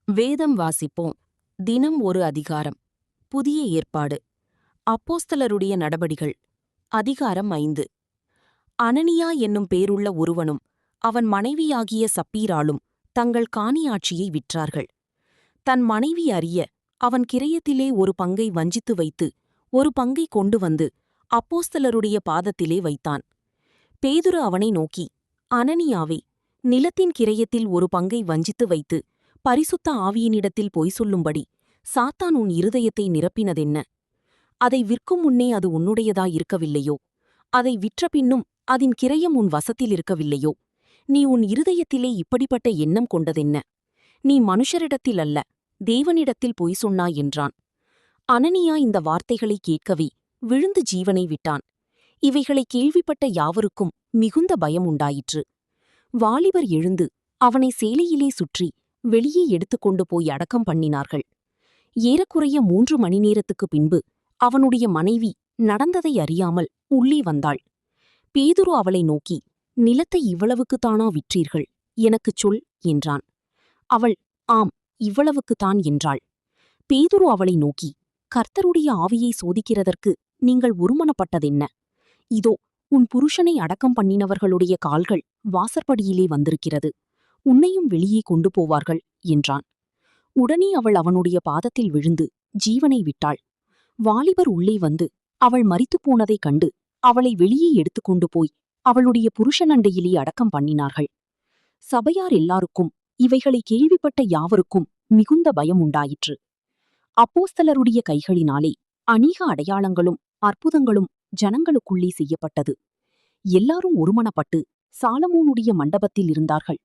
வேதம் வாசிப்போம். தினம் ஒரு அதிகாரம். புதிய ஏற்பாடு. அப்போஸ்தலருடைய நடபடிகள். அதிகாரம் 5. அனனியா என்னும் பேருள்ள ஒருவனும் அவன் மனைவியாகிய சப்பீராளும் தங்கள் காணியாட்சியை விற்றார்கள். தன் மனைவி அறிய அவன் கிரயத்திலே ஒரு பங்கை வஞ்சித்து வைத்து ஒரு பங்கை கொண்டு வந்து அப்போஸ்தலருடைய பாதத்திலே வைத்தான். பேதுரு அவனை நோக்கி, அனனியாவே, நிலத்தின் கிரயத்தில் ஒரு பங்கை வஞ்சித்து வைத்து பரிசுத்த ஆவியினிடத்தில் பொய் சொல்லும்படி சாத்தான் உன் இருதயத்தை நிரப்பினதென்ன? அதை விற்கும் முன்னே அது உன்னுடையதாயிருக்கவில்லையோ? அதை விற்ற பின்னும் அதின் கிரயம் உன் வசத்தில் இருக்கவில்லையோ? நீ உன் இருதயத்திலே இப்படிப்பட்ட எண்ணம் கொண்டதென்ன? நீ மனுஷரிடத்தில் அல்ல, தேவனிடத்தில் பொய் சொன்னாய் என்றான். அனனியா இந்த வார்த்தைகளை கேட்கவே விழுந்து ஜீவனை விட்டான். இவைகளை கேள்விப்பட்ட யாவருக்கும் மிகுந்த பயம் உண்டாயிற்று. வாலிபர் எழுந்து அவனை சேலையிலே சுற்றி வெளியே எடுத்துக்கொண்டு போய் அடக்கம் பண்ணினார்கள். ஏறக்குறைய 3 மணி நேரத்துக்குப் பின்பு அவனுடைய மனைவி நடந்ததை அறியாமல் உள்ளே வந்தாள். பேதுரு அவளை நோக்கி, நிலத்தை இவ்வளவுக்குத்தானா விற்றீர்கள்? எனக்குச் சொல் என்றான். அவள், ஆம், இவ்வளவுக்குத்தான் என்றாள். பேதுரு அவளை நோக்கி, கர்த்தருடைய ஆவியை சோதிக்கிறதற்கு நீங்கள் ஒருமனப்பட்டதென்ன? இதோ உன் புருஷனை அடக்கம் பண்ணினவர்களுடைய கால்கள் வாசற்படியிலே வந்திருக்கிறது. உன்னையும் வெளியே கொண்டு போவார்கள் என்றான். உடனே அவள் அவனுடைய பாதத்தில் விழுந்து ஜீவனை விட்டாள். வாலிபர் உள்ளே வந்து அவள் மரித்துப் போனதைக் கண்டு அவளை வெளியே எடுத்துக்கொண்டு போய் அவளுடைய புருஷனண்டையிலே அடக்கம் பண்ணினார்கள். சபையார் எல்லாருக்கும் இவைகளை கேள்விப்பட்ட யாவருக்கும் மிகுந்த பயம் உண்டாயிற்று. அப்போஸ்தலருடைய கைகளினாலே அநேக அடையாளங்களும் அற்புதங்களும் ஜனங்களுக்குள்ளே செய்யப்பட்டது. எல்லாரும் ஒருமனப்பட்டு சாலமோனுடைய மண்டபத்தில் இருந்தார்கள்.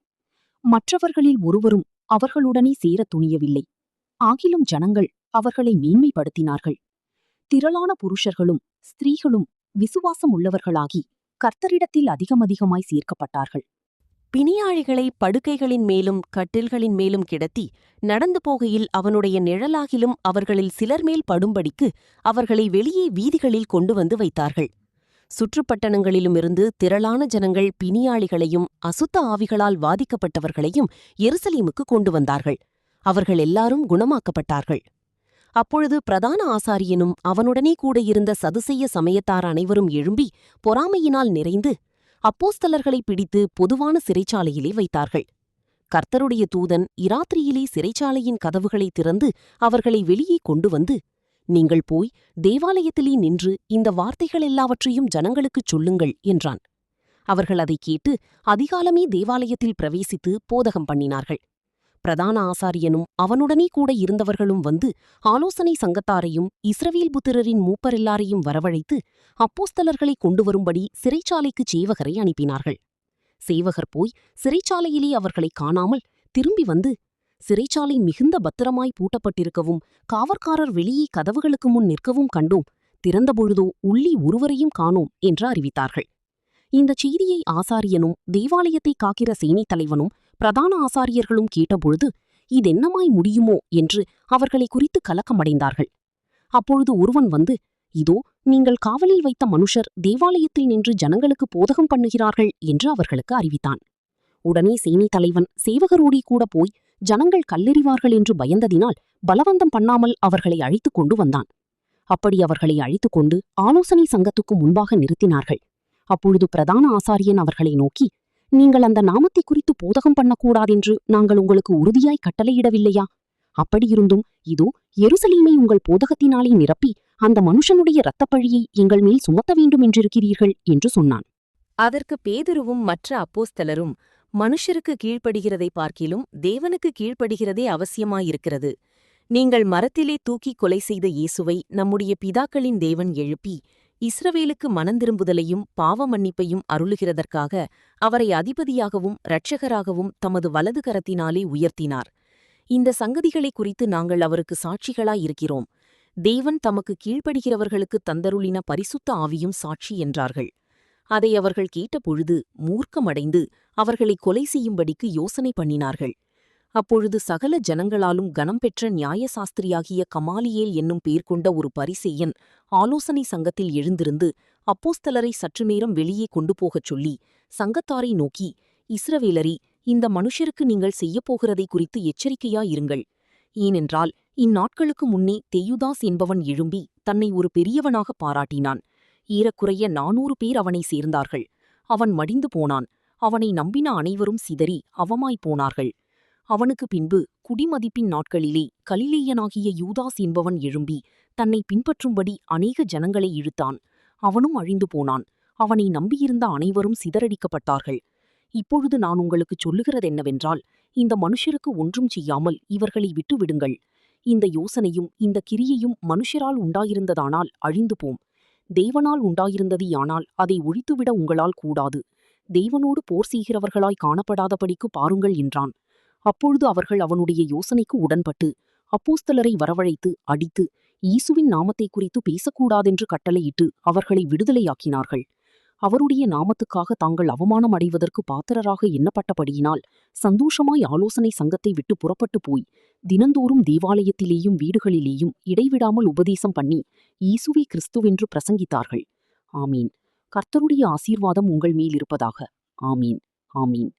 மற்றவர்களில் ஒருவரும் அவர்களுடனே சேரத் துணியவில்லை. ஆகிலும் ஜனங்கள் அவர்களை மேன்மைப்படுத்தினார்கள். திரளான புருஷர்களும் ஸ்திரீகளும் விசுவாசம் உள்ளவர்களாகி கர்த்தரிடத்தில் அதிகமாய் சேர்க்கப்பட்டார்கள். பிணியாளிகளை படுக்கைகளின் மேலும் கட்டில்களின் மேலும் கிடத்தி நடந்து போகையில் அவனுடைய நிழலாகிலும் அவர்களில் சிலர் மேல் படும்படிக்கு அவர்களை வெளியே வீதிகளில் கொண்டு வந்து வைத்தார்கள். சுற்றுப்பட்டணங்களிலுமிருந்து திரளான ஜனங்கள் பிணியாளிகளையும் அசுத்த ஆவிகளால் வாதிக்கப்பட்டவர்களையும் எருசலேமுக்கு கொண்டு வந்தார்கள். அவர்கள் எல்லாரும் குணமாக்கப்பட்டார்கள். அப்பொழுது பிரதான ஆசாரியனும் அவனுடனே கூட இருந்த சதுசேய சமயத்தார் அனைவரும் எழும்பி பொறாமையினால் நிறைந்து அப்போஸ்தலர்களை பிடித்து பொதுவான சிறைச்சாலையிலே வைத்தார்கள். கர்த்தருடைய தூதன் இராத்திரியிலே சிறைச்சாலையின் கதவுகளை திறந்து அவர்களை வெளியே கொண்டு வந்து, நீங்கள் போய் தேவாலயத்திலே நின்று இந்த வார்த்தைகள் எல்லாவற்றையும் ஜனங்களுக்குச் சொல்லுங்கள் என்றான். அவர்கள் அதைக் கேட்டு அதிகாலமே தேவாலயத்தில் பிரவேசித்து போதகம் பண்ணினார்கள். பிரதான ஆசாரியனும் அவனுடனே கூட இருந்தவர்களும் வந்து ஆலோசனை சங்கத்தாரையும் இஸ்ரவேல் புத்திரரின் மூப்பரெல்லாரையும் வரவழைத்து அப்போஸ்தலர்களை கொண்டு வரும்படி சிறைச்சாலைக்குச் சேவகரை அனுப்பினார்கள். சேவகர் போய் சிறைச்சாலையிலே அவர்களைக் காணாமல் திரும்பி வந்து, சிறைச்சாலை மிகுந்த பத்திரமாய் பூட்டப்பட்டிருக்கவும் காவற்காரர் வெளியே கதவுகளுக்கு முன் நிற்கவும் கண்டோம். திறந்தபொழுதோ உள்ளே ஒருவரையும் காணோம் என்று அறிவித்தார்கள். இந்தச் செய்தியை ஆசாரியனும் தேவாலயத்தை காக்கிற சேனைத் தலைவனும் பிரதான ஆசாரியர்களும் கேட்டபொழுது இதென்னமாய் முடியுமோ என்று அவர்களை குறித்து கலக்கமடைந்தார்கள். அப்பொழுது ஒருவன் வந்து, இதோ நீங்கள் காவலில் வைத்த மனுஷர் தேவாலயத்தில் நின்று ஜனங்களுக்கு போதகம் பண்ணுகிறார்கள் என்று அவர்களுக்கு அறிவித்தான். உடனே சேனைத் தலைவன் சேவகரோடே கூட போய் ஜனங்கள் கல்லெறிவார்கள் என்று பயந்ததினால் பலவந்தம் பண்ணாமல் அவர்களை அழைத்துக் கொண்டு வந்தான். அப்படி அவர்களை அழைத்துக் கொண்டு ஆலோசனை சங்கத்துக்கு முன்பாக நிறுத்தினார்கள். அப்பொழுது பிரதான ஆசாரியன் அவர்களை நோக்கி, நீங்கள் அந்த நாமத்தை குறித்து போதகம் பண்ணக்கூடாதென்று நாங்கள் உங்களுக்கு உறுதியாய் கட்டளையிடவில்லையா? அப்படியிருந்தும் இதோ எருசலேமை உங்கள் போதகத்தினாலே நிரப்பி அந்த மனுஷனுடைய இரத்தப்பழியை எங்கள் மேல் சுமத்த வேண்டும் என்றிருக்கிறீர்கள் என்று சொன்னான். அதற்கு பேதுருவும் மற்ற அப்போஸ்தலரும், மனுஷருக்கு கீழ்ப்படுகிறதை பார்க்கிலும் தேவனுக்கு கீழ்ப்படுகிறதே அவசியமாயிருக்கிறது. நீங்கள் மரத்திலே தூக்கி கொலை செய்த இயேசுவை நம்முடைய பிதாக்களின் தேவன் எழுப்பி இஸ்ரவேலுக்கு மனந்திரும்புதலையும் பாவ மன்னிப்பையும் அருளுகிறதற்காக அவரை அதிபதியாகவும் இரட்சகராகவும் தமது வலது கரத்தினாலே உயர்த்தினார். இந்த சங்கதிகளை குறித்து நாங்கள் அவருக்கு சாட்சிகளாயிருக்கிறோம். தேவன் தமக்கு கீழ்ப்படுகிறவர்களுக்கு தந்தருளின பரிசுத்த ஆவியும் சாட்சி என்றார்கள். அதை அவர்கள் கேட்டபொழுது மூர்க்கமடைந்து அவர்களை கொலை செய்யும்படிக்கு யோசனை பண்ணினார்கள். அப்பொழுது சகல ஜனங்களாலும் கனம் பெற்ற நியாயசாஸ்திரியாகிய கமாலியேல் என்னும் பேர் கொண்ட ஒரு பரிசேயன் ஆலோசனை சங்கத்தில் எழுந்திருந்து அப்போஸ்தலரை சற்று நேரம் வெளியே கொண்டு போகச் சொல்லி சங்கத்தாரை நோக்கி, இஸ்ரவேலரே, இந்த மனுஷருக்கு நீங்கள் செய்யப்போகிறதை குறித்து எச்சரிக்கையாயிருங்கள். ஏனென்றால் இந்நாட்களுக்கு முன்னே தெயுதாஸ் என்பவன் எழும்பி தன்னை ஒரு பெரியவனாக பாராட்டினான். ஏறக்குறைய 400 பேர் அவனை சேர்ந்தார்கள். அவன் மடிந்து போனான். அவனை நம்பின அனைவரும் சிதறி அவமாய்ப் போனார்கள். அவனுக்கு பின்பு குடிமதிப்பின் நாட்களிலே கலிலேயனாகிய யூதாஸ் என்பவன் எழும்பி தன்னை பின்பற்றும்படி அநேக ஜனங்களை இழுத்தான். அவனும் அழிந்து போனான். அவனை நம்பியிருந்த அனைவரும் சிதறடிக்கப்பட்டார்கள். இப்பொழுது நான் உங்களுக்குச் சொல்லுகிறதென்னவென்றால், இந்த மனுஷருக்கு ஒன்றும் செய்யாமல் இவர்களை விட்டுவிடுங்கள். இந்த யோசனையும் இந்த கிரியையும் மனுஷரால் உண்டாயிருந்ததானால் அழிந்து போம். தேவனால் உண்டாயிருந்தது யானால் அதை ஒழித்துவிட உங்களால் கூடாது. தேவனோடு போர் செய்கிறவர்களாய் காணப்படாதபடிக்கு பாருங்கள் என்றான். அப்பொழுது அவர்கள் அவனுடைய யோசனைக்கு உடன்பட்டு அப்போஸ்தலரை வரவழைத்து அடித்து இயேசுவின் நாமத்தைக் குறித்து பேசக்கூடாதென்று கட்டளையிட்டு அவர்களை விடுதலையாக்கினார்கள். அவருடைய நாமத்துக்காக தாங்கள் அவமானம் அடைவதற்கு பாத்திரராக எண்ணப்பட்டபடியினால் சந்தோஷமாய் ஆலோசனை சங்கத்தை விட்டு புறப்பட்டு போய் தினந்தோறும் தேவாலயத்திலேயும் வீடுகளிலேயும் இடைவிடாமல் உபதேசம் பண்ணி இயேசுவே கிறிஸ்துவென்று பிரசங்கித்தார்கள். ஆமீன். கர்த்தருடைய ஆசீர்வாதம் உங்கள் மேல் இருப்பதாக. ஆமீன். ஆமீன்.